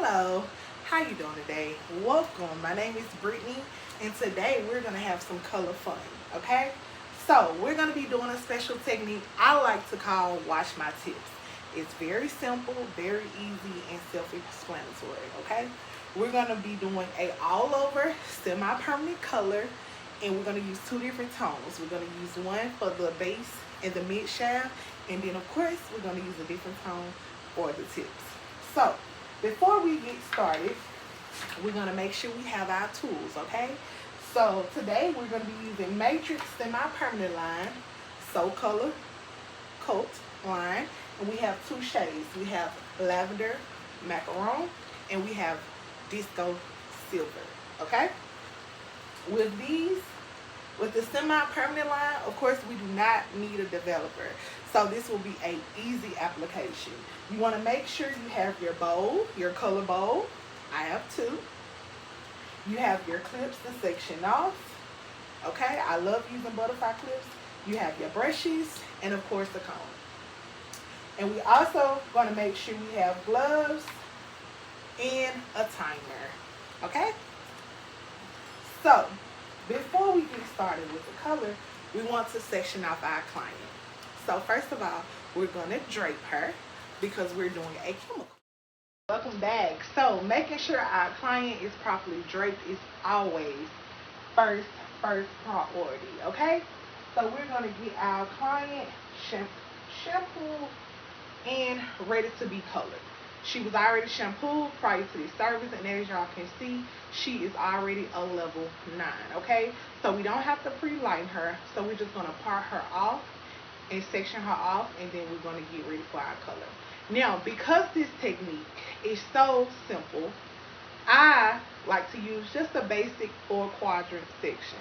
Hello, how you doing today? Welcome. My name is Brittany, and today we're gonna have some color fun. Okay, so we're gonna be doing a special technique I like to call "Wash My Tips." It's very simple, very easy, and self-explanatory. Okay, we're gonna be doing a all-over semi-permanent color, and we're gonna use two different tones. We're gonna use one for the base and the mid shaft, and then of course we're gonna use a different tone for the tips. So before we get started, we're going to make sure we have our tools, okay? So today we're going to be using Matrix Semi-Permanent Line, Soul Color Coat Line, and we have two shades. We have Lavender Macaron, and we have Disco Silver, okay? With the semi-permanent line, of course, we do not need a developer. So this will be a easy application. You want to make sure you have your bowl, your color bowl. I have two. You have your clips to section off. Okay, I love using butterfly clips. You have your brushes, and of course the comb. And we also going to make sure we have gloves and a timer. Okay? So, before we get started with the color, we want to section off our client. So first of all, we're going to drape her because we're doing a chemical. Welcome back. So making sure our client is properly draped is always first priority, okay? So we're going to get our client shampooed and ready to be colored. She was already shampooed prior to this service, and as y'all can see, she is already a level 9, okay? So we don't have to pre-lighten her, so we're just going to part her off and section her off, and then we're going to get ready for our color. Now, because this technique is so simple, I like to use just a basic 4-quadrant section.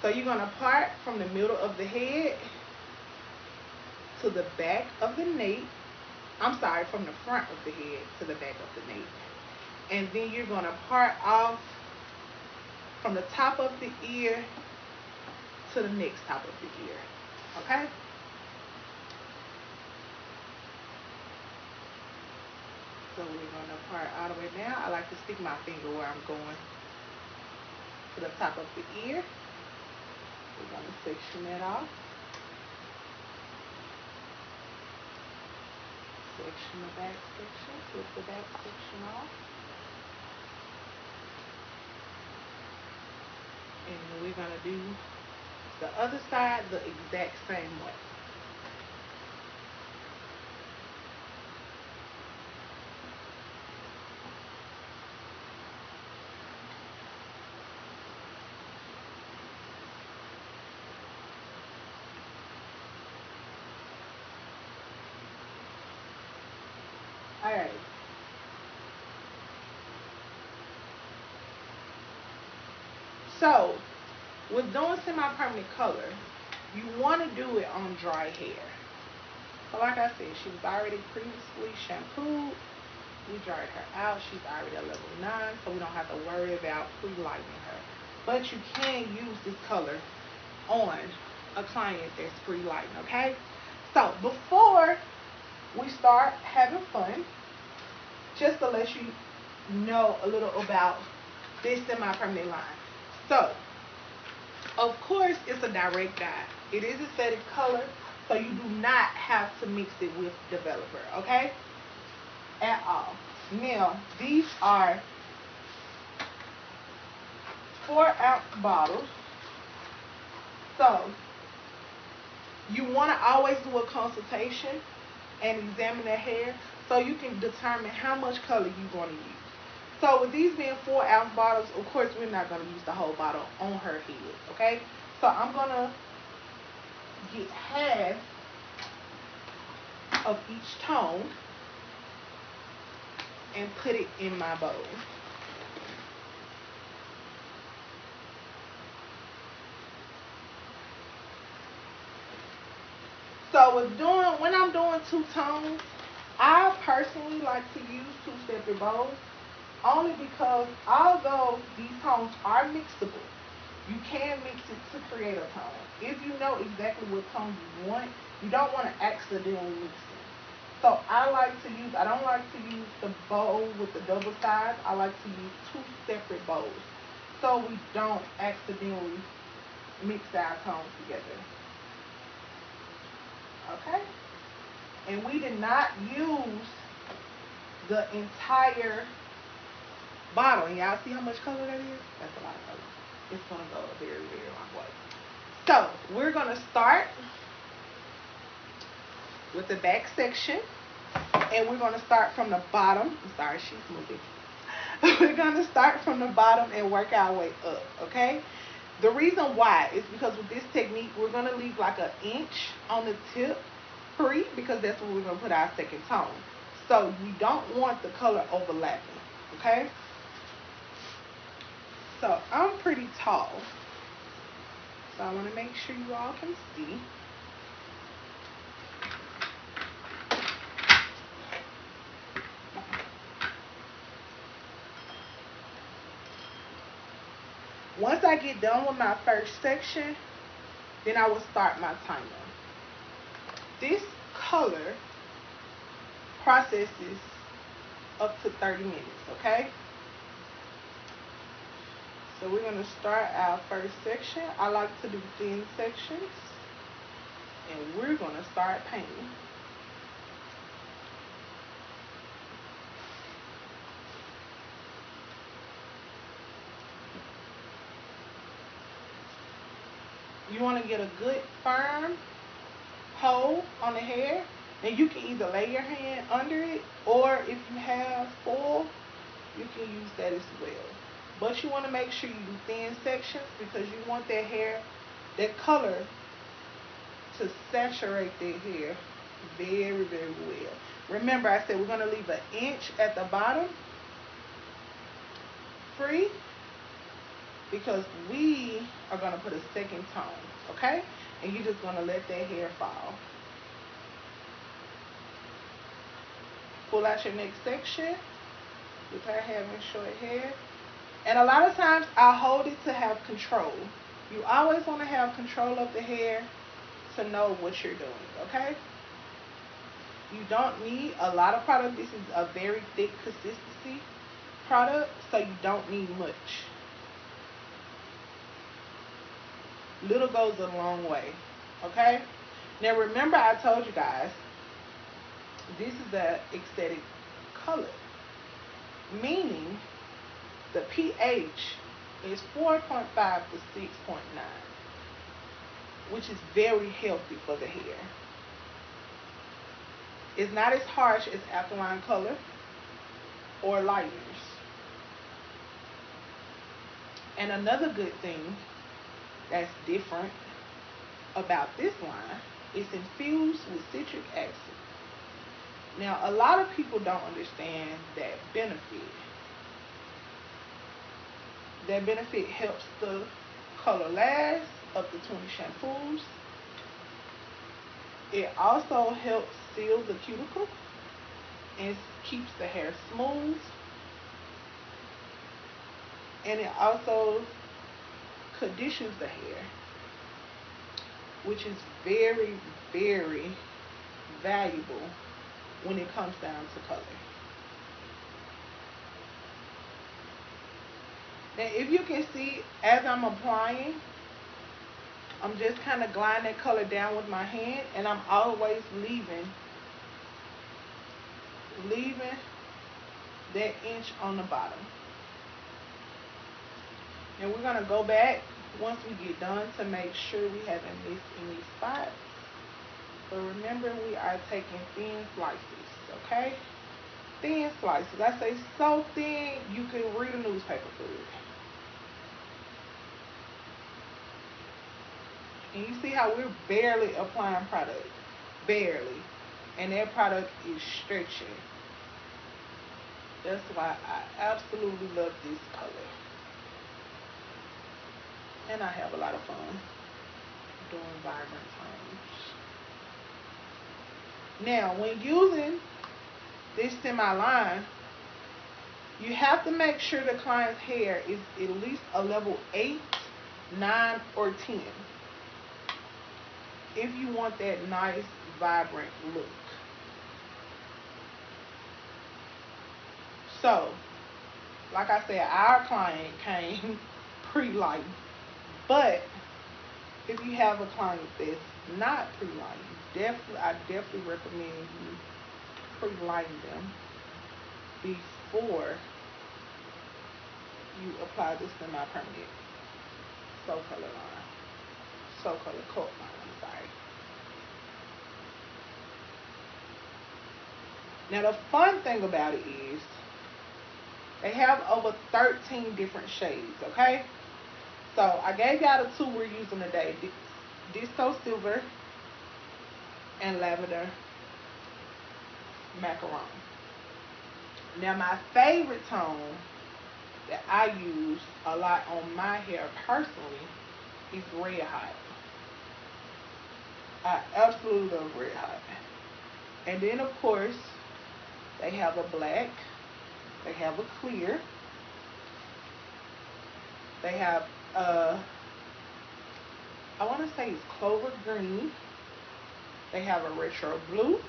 So you're going to part from the middle of the head to the back of the nape. I'm sorry, from the front of the head to the back of the nape. And then you're going to part off from the top of the ear to the next top of the ear. Okay? So we're going to part all the way down. I like to stick my finger where I'm going to the top of the ear. We're going to section that off. Section the back section, flip the back section off. And we're going to do the other side the exact same way. Alright. So, with doing semi-permanent color, you want to do it on dry hair. So like I said, she was already previously shampooed. We dried her out. She's already a level 9, so we don't have to worry about pre-lightening her. But you can use this color on a client that's pre-lightened, okay? So before we start having fun, just to let you know a little about this semi-permanent line. So, of course, it's a direct dye. It is aesthetic color, so you do not have to mix it with developer, okay? At all. Now, these are 4-ounce bottles. So, you want to always do a consultation and examine the hair so you can determine how much color you're going to use. So with these being 4-ounce bottles, of course we're not going to use the whole bottle on her head, okay? So I'm going to get half of each tone and put it in my bowl. So when I'm doing 2 tones, I personally like to use 2 separate bowls, only because although these tones are mixable, you can mix it to create a tone. If you know exactly what tone you want, you don't want to accidentally mix them. So I like to use, I don't like to use the bowl with the double sides. I like to use two separate bowls so we don't accidentally mix our tones together. Okay? And we did not use the entire bottle. And y'all see how much color that is? That's a lot of color. It's going to go a very, very long way. So we're going to start with the back section. And we're going to start from the bottom. I'm sorry, she's moving. We're going to start from the bottom and work our way up, okay? The reason why is because with this technique, we're going to leave like an inch on the tip free because that's where we're going to put our second tone. So we don't want the color overlapping, okay? So I'm pretty tall. So I want to make sure you all can see. Once I get done with my first section, then I will start my timer. This color processes up to 30 minutes, okay? So we're going to start our first section. I like to do thin sections. And we're going to start painting. You want to get a good firm hold on the hair, and you can either lay your hand under it, or if you have oil, you can use that as well. But you want to make sure you do thin sections because you want that hair, that color, to saturate that hair very, very well. Remember, I said we're going to leave an inch at the bottom free because we are going to put a second tone, okay? And you're just going to let that hair fall. Pull out your next section with her having short hair. And a lot of times I hold it to have control. You always want to have control of the hair to know what you're doing, okay? You don't need a lot of product. This is a very thick consistency product, so you don't need much. Little goes a long way, okay? Now remember, I told you guys this is the aesthetic color, meaning the pH is 4.5 to 6.9, which is very healthy for the hair. It's not as harsh as alkaline color or lighteners. And another good thing that's different about this line is infused with citric acid. Now, a lot of people don't understand that benefit. That benefit helps the color last up to 20 shampoos. It also helps seal the cuticle and keeps the hair smooth. And it also conditions the hair, which is very, very valuable when it comes down to color. Now, if you can see, as I'm applying, I'm just kind of gliding that color down with my hand, and I'm always leaving that inch on the bottom. And we're going to go back once we get done to make sure we haven't missed any spots. But remember, we are taking thin slices, okay? Thin slices. I say so thin you can read a newspaper through it. And you see how we're barely applying product. Barely. And that product is stretching. That's why I absolutely love this color. And I have a lot of fun doing vibrant tones. Now, when using this semi-line, you have to make sure the client's hair is at least a level 8, 9, or 10 if you want that nice, vibrant look. So, like I said, our client came pre-lighting. But if you have a client that's not pre-lighting, I definitely recommend you pre-lighting them before you apply the semi-permanent so color line. So color coat line, I'm sorry. Now the fun thing about it is they have over 13 different shades, okay? So I gave y'all the two we're using today. Disco Silver and Lavender Macaron. Now my favorite tone that I use a lot on my hair personally is Red Hot. I absolutely love Red Hot. And then of course they have a black, they have a clear, they have I want to say it's Clover Green, they have a retro blue,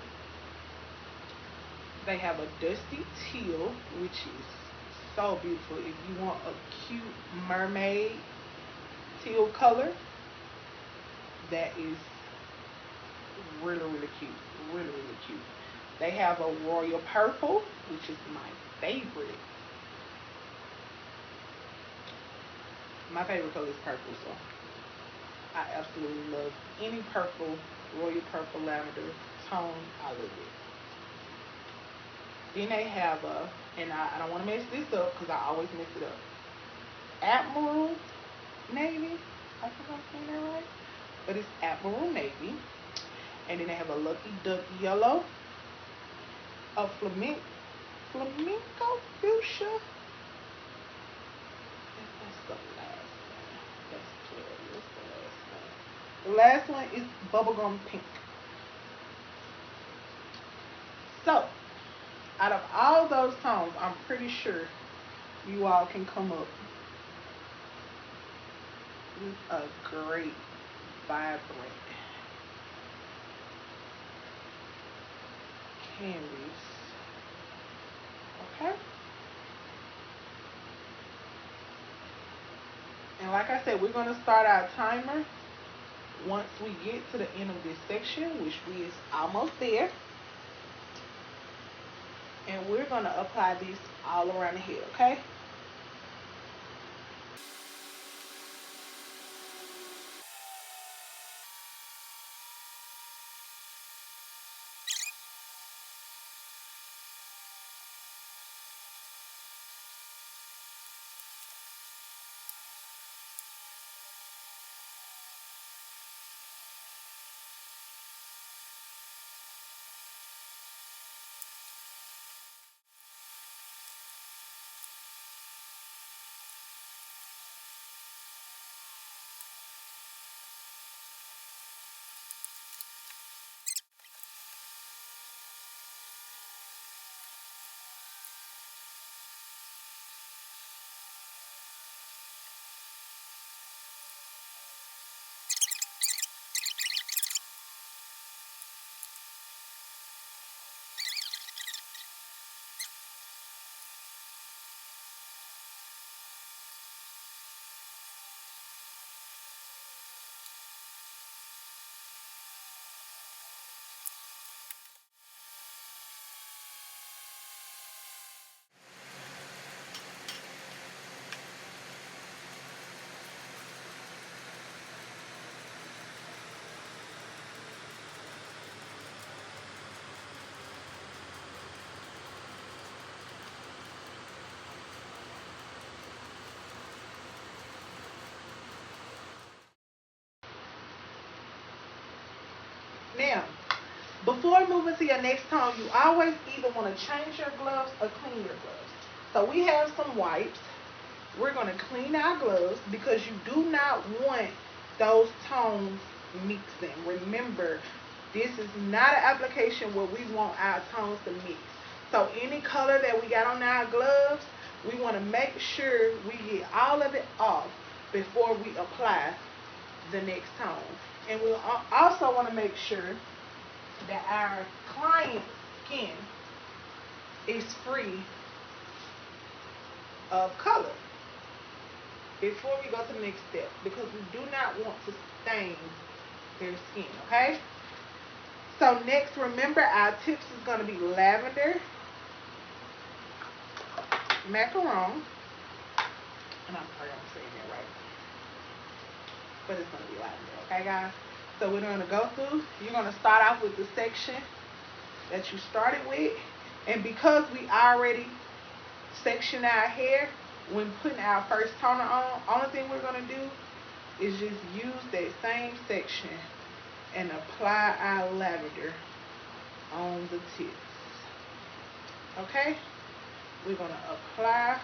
they have a dusty teal, which is so beautiful. If you want a cute mermaid teal color, that is really, really cute. Really, really cute. They have a royal purple, which is my favorite. My favorite color is purple, so I absolutely love any purple, royal purple, lavender tone. I love it. Then they have and I don't want to mess this up because I always mess it up. Admiral Navy. I think I'm saying that right. But it's Admiral Navy. And then they have a Lucky Duck Yellow. A Flamenco Fuchsia. That's the last one. That's 12. What's the last one? The last one is Bubblegum Pink. So, out of all those tones, I'm pretty sure you all can come up with a great, vibrant canvas. Okay? And like I said, we're going to start our timer once we get to the end of this section, which is almost there. And we're going to apply this all around the head, okay? Now, before moving to your next tone, you always either want to change your gloves or clean your gloves. So we have some wipes. We're going to clean our gloves because you do not want those tones mixing. Remember, this is not an application where we want our tones to mix. So any color that we got on our gloves, we want to make sure we get all of it off before we apply the next tone. And we'll also want to make sure that our client's skin is free of color before we go to the next step, because we do not want to stain their skin, okay? So next, remember our tips is going to be lavender, macaron, and I'm sorry I'm saying that right, but it's going to be lavender, okay guys? So we're going to go through, you're going to start off with the section that you started with, and because we already sectioned our hair when putting our first toner on, only thing we're going to do is just use that same section and apply our lavender on the tips. Okay? We're going to apply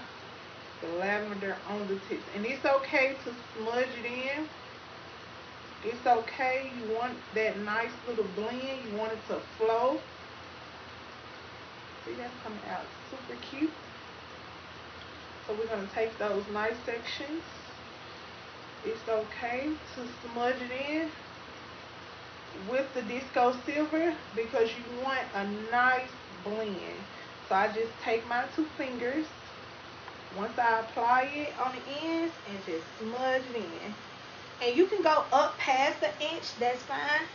the lavender on the tips. And it's okay to smudge it in. It's okay. You want that nice little blend. You want it to flow. See, that's coming out super cute. So we're going to take those nice sections. It's okay to smudge it in with the disco silver because you want a nice blend. So I just take my 2 fingers once I apply it on the ends and just smudge it in. And you can go up past the inch, that's fine,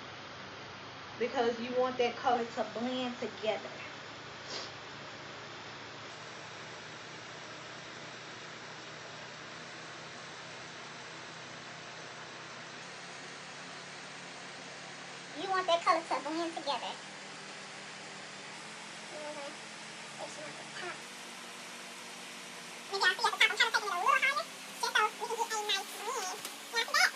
because you want that color to blend together. You want that color to blend together. Maybe I'll see at the top. I'm trying to take it a little higher, just so we can get a nice blend. Now after that,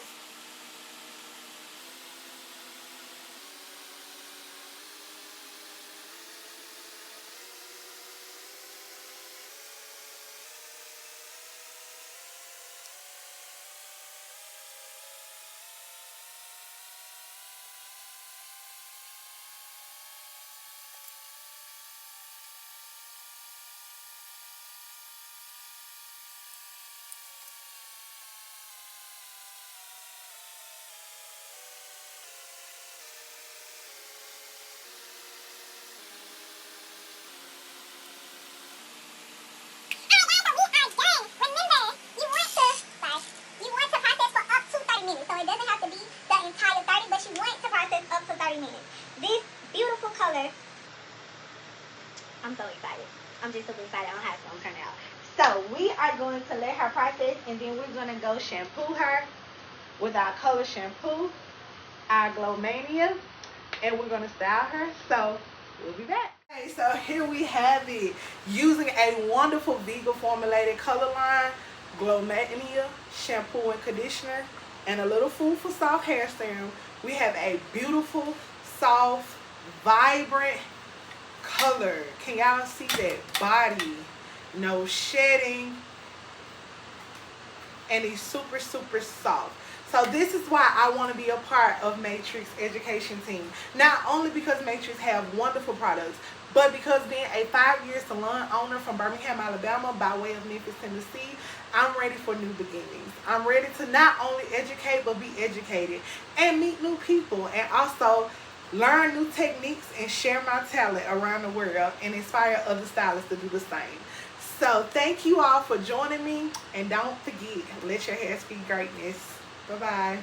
this beautiful color. I'm so excited. I'm just super excited on how it's going to turn out. So we are going to let her process, and then we're going to go shampoo her with our color shampoo, our Glow Mania, and we're going to style her. So we'll be back. Okay, so here we have it. Using a wonderful vegan formulated color line, Glow Mania shampoo and conditioner, and a little Food for Soft hair serum, we have a beautiful, soft, vibrant color. Can y'all see that body? No shedding, and it's super soft. So this is why I want to be a part of Matrix education team. Not only because Matrix have wonderful products, but because being a 5-year salon owner from Birmingham, Alabama, by way of Memphis, Tennessee, I'm ready for new beginnings. I'm ready to not only educate, but be educated and meet new people, and also learn new techniques and share my talent around the world and inspire other stylists to do the same. So thank you all for joining me, and don't forget, let your hair speak greatness. Bye-bye.